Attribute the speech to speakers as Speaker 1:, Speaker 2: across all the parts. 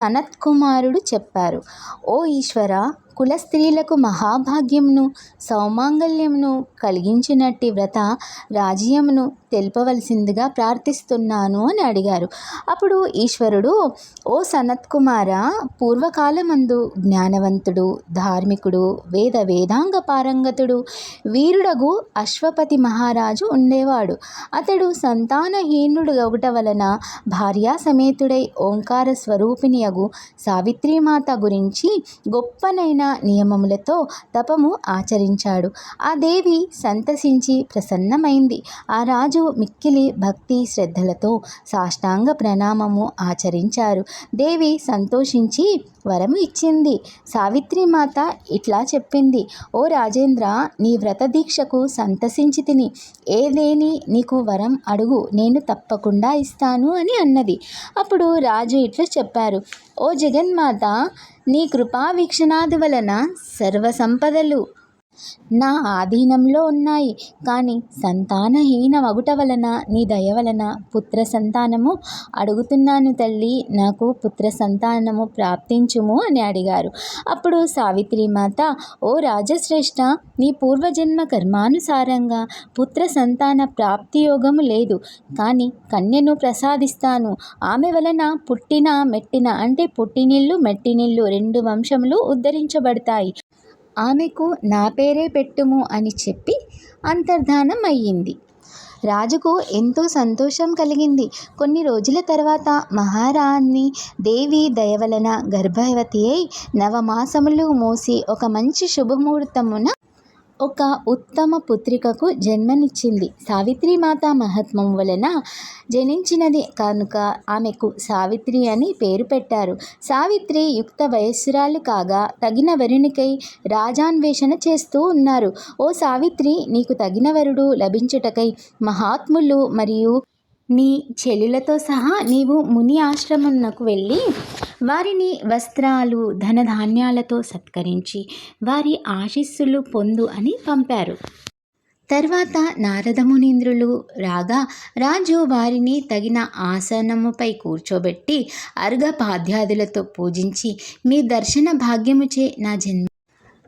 Speaker 1: సనత్కుమారుడు చెప్పారు. ఓ ఈశ్వర, కుల స్త్రీలకు మహాభాగ్యమును సౌమాంగల్యమును కలిగించినట్టి వ్రత రాజ్యమును తెలుపవలసిందిగా ప్రార్థిస్తున్నాను అని అడిగారు. అప్పుడు ఈశ్వరుడు, ఓ సనత్కుమార, పూర్వకాలమందు జ్ఞానవంతుడు, ధార్మికుడు, వేదాంగ పారంగతుడు, వీరుడగు అశ్వపతి మహారాజు ఉండేవాడు. అతడు సంతానహీనుడు ఒకట వలన భార్యా సమేతుడై ఓంకార స్వరూపిణియగు సావిత్రీమాత గురించి గొప్పనైన నియమములతో తపము ఆచరించాడు. ఆ దేవి సంతసించి ప్రసన్నమైంది. ఆ రాజు మిక్కిలి భక్తి శ్రద్ధలతో సాష్టాంగ ప్రణామము ఆచరించారు. దేవి సంతోషించి వరము ఇచ్చింది. సావిత్రీమాత ఇట్లా చెప్పింది. ఓ రాజేంద్ర, నీ వ్రత దీక్షకు సంతసించి తిని ఏదేని నీకు వరం అడుగు, నేను తప్పకుండా ఇస్తాను అని అన్నది. అప్పుడు రాజు ఇట్లా చెప్పారు. ఓ జగన్మాత, నీ కృపా వీక్షణాది వలన సర్వసంపదలు నా ఆధీనంలో ఉన్నాయి. కానీ సంతానహీన మగుట వలన నీ దయ వలన పుత్ర సంతానము అడుగుతున్నాను తల్లి, నాకు పుత్ర సంతానము ప్రాప్తించుము అని అడిగారు. అప్పుడు సావిత్రీమాత, ఓ రాజశ్రేష్ఠ, నీ పూర్వజన్మ కర్మానుసారంగా పుత్ర సంతాన ప్రాప్తి యోగము లేదు. కానీ కన్యను ప్రసాదిస్తాను. ఆమె వలన పుట్టిన మెట్టిన అంటే పుట్టినిల్లు మెట్టినిల్లు 2 వంశములు ఉద్ధరించబడతాయి. ఆమెకు నా పేరే పెట్టుము అని చెప్పి అంతర్ధానం అయ్యింది. రాజుకు ఎంతో సంతోషం కలిగింది. కొన్ని రోజుల తర్వాత మహారాణి దేవి దయవలన గర్భవతి అయి 9 మాసములు మోసి ఒక మంచి శుభముహూర్తమున ఒక ఉత్తమ పుత్రికకు జన్మనిచ్చింది. సావిత్రీమాత మహత్వం వలన జనించినది కనుక ఆమెకు సావిత్రి అని పేరు పెట్టారు. సావిత్రి యుక్త వయస్సురాలు కాగా తగిన వరునికై రాజాన్వేషణ చేస్తూ ఉన్నారు. ఓ సావిత్రి, నీకు తగిన వరుడు లభించుటకై మహాత్ములు మరియు నీ చెల్లులతో సహా నీవు ముని ఆశ్రమమునకు వెళ్ళి వారిని వస్త్రాలు ధనధాన్యాలతో సత్కరించి వారి ఆశీస్సులు పొందు అని పంపారు. తర్వాత నారదమునీంద్రులు రాగా రాజు వారిని తగిన ఆసనముపై కూర్చోబెట్టి అర్ఘపాద్యాదులతో పూజించి, మీ దర్శన భాగ్యముచే నా జన్మ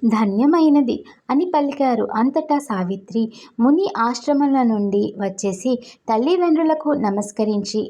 Speaker 1: ధన్యమైనది అని పలికారు. అంతటా సావిత్రి ముని ఆశ్రమముల నుండి వచ్చేసి తల్లిదండ్రులకు నమస్కరించి